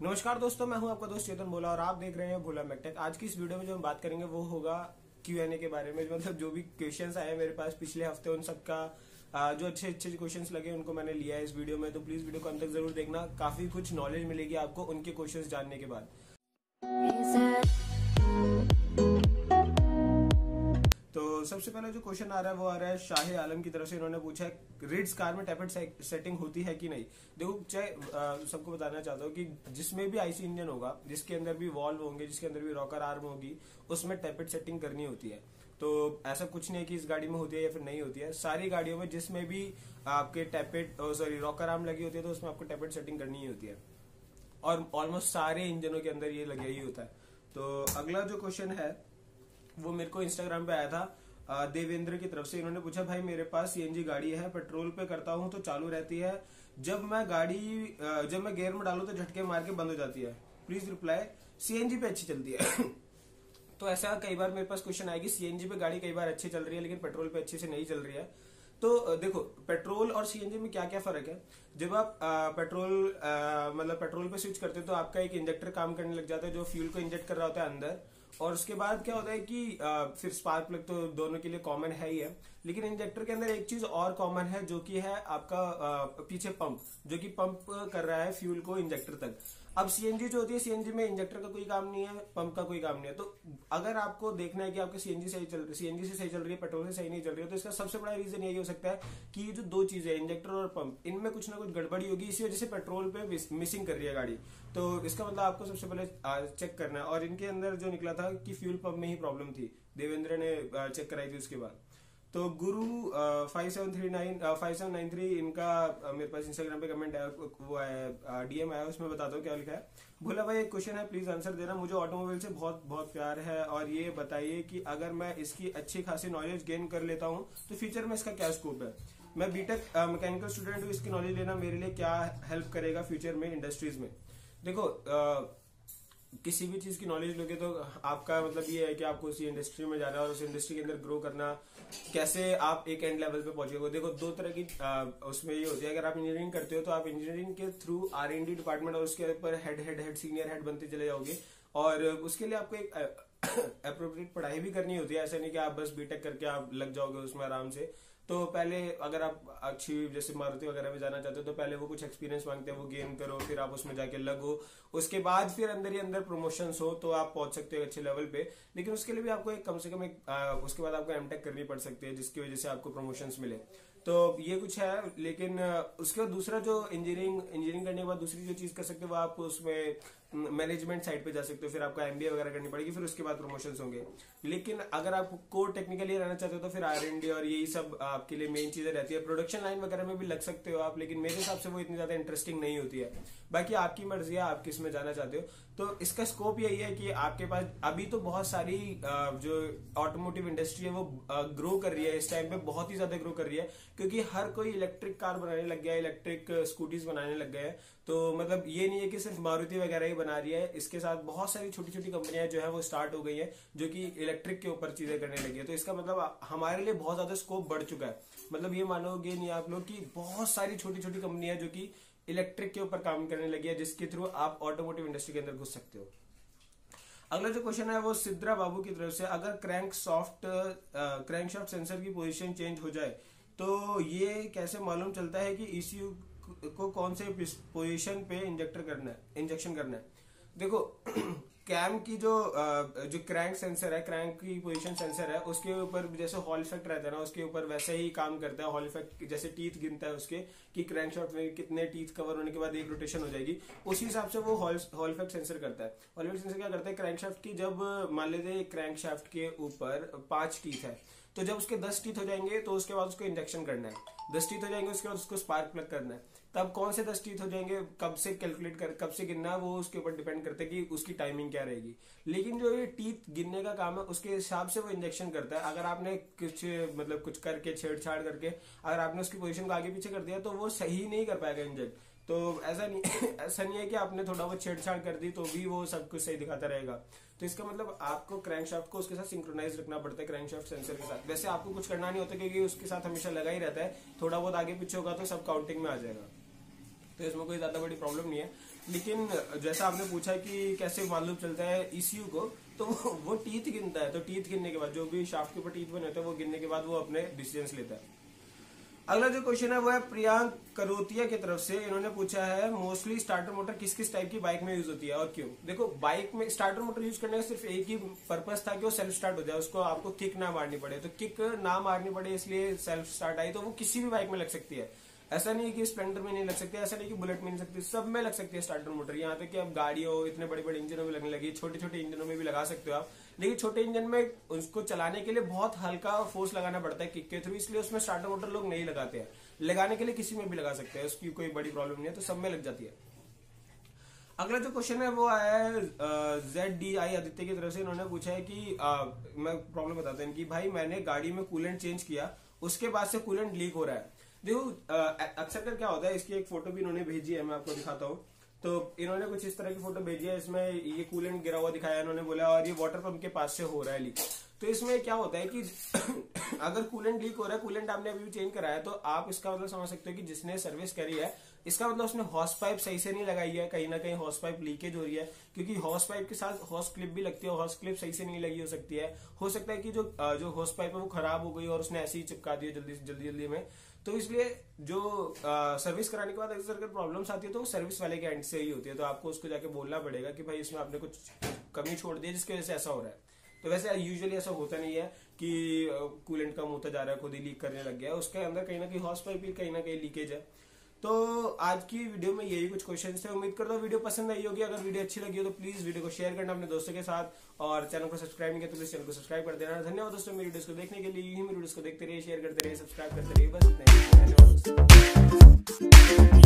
नमस्कार दोस्तों, मैं हूं आपका दोस्त चेतन भोला और आप देख रहे हैं भोला मैकटेक। आज की इस वीडियो में जो हम बात करेंगे वो होगा Q&A के बारे में। मतलब जो भी क्वेश्चंस आए मेरे पास पिछले हफ्ते, उन सबका जो अच्छे अच्छे क्वेश्चंस लगे उनको मैंने लिया है इस वीडियो में। तो प्लीज वीडियो को अंत तक जरूर देखना, काफी कुछ नॉलेज मिलेगी आपको उनके क्वेश्चंस जानने के बाद। तो सबसे पहले जो क्वेश्चन आ रहा है वो आ रहा है शाह आलम की तरफ से। इन्होंने पूछा है रिड्स कार में टैपेड सेटिंग होती है कि नहीं। देखो, चाहे सबको बताना चाहता हूँ कि जिसमें भी आईसी इंजन होगा, जिसके अंदर भी वॉल्व होंगे, जिसके अंदर भी रॉकर आर्म होगी, उसमें टैपेड सेटिंग करनी होती है। तो ऐसा कुछ नहीं है कि इस गाड़ी में होती है या फिर नहीं होती है। सारी गाड़ियों में जिसमें भी आपके टैपेड रॉकर आर्म लगी होती है तो उसमें आपको टैपेड सेटिंग करनी ही होती है। और ऑलमोस्ट सारे इंजनों के अंदर ये लगे ही होता है। तो अगला जो क्वेश्चन है वो मेरे को इंस्टाग्राम पे आया था देवेंद्र की तरफ से। इन्होंने पूछा, भाई मेरे पास सीएनजी गाड़ी है, पेट्रोल पे करता हूँ तो चालू रहती है, जब मैं गियर में डालू तो झटके मार के बंद हो जाती है। Please reply. सीएनजी पे अच्छी चलती है। तो ऐसा कई बार मेरे पास क्वेश्चन आएगी, सीएनजी पे गाड़ी कई बार अच्छी चल रही है लेकिन पेट्रोल पे अच्छे से नहीं चल रही है। तो देखो, पेट्रोल और सीएनजी में क्या क्या फर्क है। जब आप पेट्रोल पे स्विच करते हो तो आपका एक इंजेक्टर काम करने लग जाता है जो फ्यूल को इंजेक्ट कर रहा होता है अंदर। और उसके बाद क्या होता है कि फिर स्पार्क प्लग तो दोनों के लिए कॉमन है ही है, लेकिन इंजेक्टर के अंदर एक चीज और कॉमन है जो कि है आपका पीछे पंप, जो कि पंप कर रहा है फ्यूल को इंजेक्टर तक। अब सीएनजी जो होती है, सीएनजी में इंजेक्टर का कोई काम नहीं है, पंप का कोई काम नहीं है। तो अगर आपको देखना है कि आपके सीएनजी से सही चल रही है, पेट्रोल से सही नहीं चल रही है, तो इसका सबसे बड़ा रीजन यही हो सकता है कि ये जो दो चीजें, इंजेक्टर और पंप, इनमें कुछ ना कुछ गड़बड़ी होगी, इसी वजह से पेट्रोल पे मिसिंग कर रही है गाड़ी। तो इसका मतलब आपको सबसे पहले चेक करना है। और इनके अंदर जो निकला था कि फ्यूल पंप में ही प्रॉब्लम थी, देवेंद्र ने चेक कराई थी उसके बाद। तो गुरु 5793 इनका मेरे पास इंस्टाग्राम पे कमेंट आया, वो आया डीएम आया, उसमें बताता हूँ क्या लिखा है। भोला भाई, एक क्वेश्चन है, प्लीज आंसर देना। मुझे ऑटोमोबाइल से बहुत बहुत प्यार है और ये बताइए कि अगर मैं इसकी अच्छी खासी नॉलेज गेन कर लेता हूँ तो फ्यूचर में इसका क्या स्कोप है। मैं बीटेक मैकेनिकल स्टूडेंट हूँ, इसकी नॉलेज लेना मेरे लिए क्या हेल्प करेगा फ्यूचर में इंडस्ट्रीज में। देखो, किसी भी चीज की नॉलेज लोगे तो आपका मतलब ये है कि आपको उसी इंडस्ट्री में जाना और उस इंडस्ट्री के अंदर ग्रो करना, कैसे आप एक एंड लेवल पे पहुंचेगे। देखो, दो तरह की उसमें ये होती है। अगर आप इंजीनियरिंग करते हो तो आप इंजीनियरिंग के थ्रू R&D डिपार्टमेंट और उसके ऊपर हेड सीनियर हेड बनते चले जाओगे, और उसके लिए आपको एक अप्रोप्रिएट पढ़ाई भी करनी होती है। ऐसा नहीं कि आप बस बीटेक करके आप लग जाओगे उसमें आराम से। तो पहले अगर आप अच्छी जैसे मारुति वगैरह में जाना चाहते हो तो पहले वो कुछ एक्सपीरियंस मांगते हैं, वो गेन करो, फिर आप उसमें जाके लगो, उसके बाद फिर अंदर ही अंदर प्रमोशंस हो तो आप पहुंच सकते हो अच्छे लेवल पे। लेकिन उसके लिए भी आपको एक कम से कम उसके बाद आपको एमटेक करनी पड़ सकती है, जिसकी वजह से आपको प्रमोशंस मिले। तो ये कुछ है। लेकिन उसके बाद दूसरा जो इंजीनियरिंग करने के बाद दूसरी जो चीज कर सकते हो वो आप उसमें मैनेजमेंट साइड पे जा सकते हो, फिर आपको एमबीए वगैरह करनी पड़ेगी, फिर उसके बाद प्रमोशंस होंगे। लेकिन अगर आप कोर टेक्निकली रहना चाहते हो तो फिर R&D और यही सब आपके लिए मेन चीजें रहती है। प्रोडक्शन लाइन वगैरह में भी लग सकते हो आप, लेकिन मेरे हिसाब से वो इतनी ज्यादा इंटरेस्टिंग नहीं होती है। बाकी आपकी मर्जी है, आप किस में जाना चाहते हो। तो इसका स्कोप यही है कि आपके पास अभी तो बहुत सारी जो ऑटोमोटिव इंडस्ट्री है वो ग्रो कर रही है, इस टाइम पे बहुत ही ज्यादा ग्रो कर रही है, क्योंकि हर कोई इलेक्ट्रिक कार बनाने लग गया है, इलेक्ट्रिक स्कूटीज बनाने लग गए हैं। तो मतलब ये नहीं है कि सिर्फ मारुति वगैरह ही बना रही है, इसके साथ बहुत सारी छोटी छोटी कंपनियां जो है वो स्टार्ट हो गई है जो कि इलेक्ट्रिक के ऊपर चीजें करने लगी है। तो इसका मतलब हमारे लिए बहुत ज्यादा स्कोप बढ़ चुका है। मतलब ये मानोगे नहीं आप लोग कि बहुत सारी छोटी छोटी कंपनियां जो कि इलेक्ट्रिक के ऊपर काम करने लगी है, जिसके थ्रू आप ऑटोमोटिव इंडस्ट्री के अंदर घुस सकते हो। अगला जो क्वेश्चन है वो सिद्रा बाबू की तरफ से, अगर क्रैंकशाफ्ट सेंसर की पोजीशन चेंज हो जाए तो ये कैसे मालूम चलता है कि ECU को कौन से पोजीशन पे इंजेक्शन करना है। देखो, कैम की जो क्रैंक सेंसर है, क्रैंक की पोजीशन सेंसर है, उसके ऊपर जैसे हॉल इफेक्ट रहता है ना, उसके ऊपर वैसे ही काम करता है। हॉल इफेक्ट जैसे टीथ गिनता है उसके कि क्रैंकशाफ्ट में कितने टीथ कवर होने के बाद एक रोटेशन हो जाएगी, उसी हिसाब से वो हॉल इफेक्ट सेंसर करता है। हॉल इफेक्ट सेंसर क्या करता है, क्रैंकशाफ्ट की जब मान लेते क्रैंकशाफ्ट के ऊपर 5 टीथ है, तो जब उसके 10 टीथ हो जाएंगे तो उसके बाद उसको इंजेक्शन करना है। 10 टीथ हो जाएंगे उसके बाद उसको स्पार्क प्लग करना है। तब कौन से 10 टीथ हो जाएंगे, कब से कैलकुलेट कर, कब से गिनना है, वो उसके ऊपर डिपेंड करता है कि उसकी टाइमिंग क्या रहेगी। लेकिन जो ये टीथ गिनने का काम है उसके हिसाब से वो इंजेक्शन करता है। अगर आपने कुछ करके छेड़छाड़ करके अगर आपने उसकी पोजीशन को आगे पीछे कर दिया तो वो सही नहीं कर पाएगा इंजेक्ट। तो ऐसा नहीं है कि आपने थोड़ा बहुत छेड़छाड़ कर दी तो भी वो सब कुछ सही दिखाता रहेगा। तो इसका मतलब आपको क्रैंकशाफ्ट को उसके साथ सिंक्रोनाइज रखना पड़ता है, क्रैंकशाफ्ट सेंसर के साथ। वैसे आपको कुछ करना नहीं होता क्योंकि उसके साथ हमेशा लगा ही रहता है, थोड़ा बहुत आगे पीछे होगा तो सब काउंटिंग में आ जाएगा। तो इसमें कोई ज्यादा बड़ी प्रॉब्लम नहीं है। लेकिन जैसा आपने पूछा कि कैसे मालूम चलता है ECU को, तो वो टीथ गिनता है। तो टीथ गिनने के बाद, जो भी शाफ्ट के ऊपर टीथ बने होते हैं वो गिनने के बाद वो अपने डिसीजंस लेता है। अगला जो क्वेश्चन है वो है प्रियांक करोतिया की तरफ से। इन्होंने पूछा है मोस्टली स्टार्टर मोटर किस किस टाइप की बाइक में यूज होती है और क्यों। देखो, बाइक में स्टार्टर मोटर यूज करने का सिर्फ एक ही पर्पस था कि वो सेल्फ स्टार्ट हो जाए, उसको आपको किक ना मारनी पड़े। तो किक ना मारनी पड़े इसलिए सेल्फ स्टार्ट आई। तो वो किसी भी बाइक में लग सकती है, ऐसा नहीं कि स्प्लेंडर में नहीं लग सकती, ऐसा नहीं कि बुलेट में नहीं लग सकती, सब में लग सकती है स्टार्टर मोटर। यहाँ तक कि अब गाड़ियों, इतने बड़े बड़े इंजनों में लगने लगी, छोटे छोटे इंजनों में भी लगा सकते हो आप। लेकिन छोटे इंजन में उसको चलाने के लिए बहुत हल्का फोर्स लगाना पड़ता है किक के थ्रू, इसलिए उसमें स्टार्टर मोटर लोग नहीं लगाते हैं। लगाने के लिए किसी में भी लगा सकते हैं, उसकी कोई बड़ी प्रॉब्लम नहीं है, तो सब में लग जाती है। अगला जो क्वेश्चन है वो आया है ZDI आदित्य की तरफ से। इन्होंने पूछा है कि मैं प्रॉब्लम बताता हूँ कि भाई मैंने गाड़ी में कूलेंट चेंज किया, उसके बाद से कूलेंट लीक हो रहा है। देखो, अक्सर कर क्या होता है, इसकी एक फोटो भी इन्होंने भेजी है, मैं आपको दिखाता हूँ। तो इन्होंने कुछ इस तरह की फोटो भेजी है, इसमें ये कूलेंट गिरा हुआ दिखाया इन्होंने, बोला और ये वाटर पंप के पास से हो रहा है लीक। तो इसमें क्या होता है कि अगर कूलेंट लीक हो रहा है, कूलेंट आपने अभी भी चेंज कराया, तो आप इसका मतलब समझ सकते हो कि जिसने सर्विस करी है, इसका मतलब उसने हॉस पाइप सही से नहीं लगाई है, कहीं ना कहीं हॉस पाइप लीकेज हो रही है। क्योंकि हॉस पाइप के साथ हॉस क्लिप भी लगती है, हॉस क्लिप सही से नहीं लगी हो सकती है। हो सकता है कि जो हॉस पाइप है वो खराब हो गई और उसने ऐसे ही चिपका दिया जल्दी में। तो इसलिए जो सर्विस कराने के बाद अगर प्रॉब्लम्स आती है तो सर्विस वाले के एंड से ही होती है। तो आपको उसको जाके बोलना पड़ेगा कि भाई इसमें आपने कुछ कमी छोड़ दी है जिसकी वजह से ऐसा हो रहा है। तो वैसे यूजुअली ऐसा होता नहीं है कि कूलेंट कम होता जा रहा है, खुद ही लीक करने लग गया है, उसके अंदर कहीं ना कहीं हॉस पाइप कहीं ना कहीं लीकेज है। तो आज की वीडियो में यही कुछ क्वेश्चंस थे। उम्मीद करता हूँ वीडियो पसंद आई होगी। अगर वीडियो अच्छी लगी हो तो प्लीज वीडियो को शेयर करना अपने दोस्तों के साथ, और चैनल को सब्सक्राइब नहीं किया तो प्लीज चैनल को सब्सक्राइब कर देना। धन्यवाद दोस्तों मेरी वीडियोस को देखने के लिए। मेरी वीडियोस को देखते रहिए, शेयर करते रहिए, सब्सक्राइब करते रहिए। बस इतना ही। धन्यवाद दोस्तों।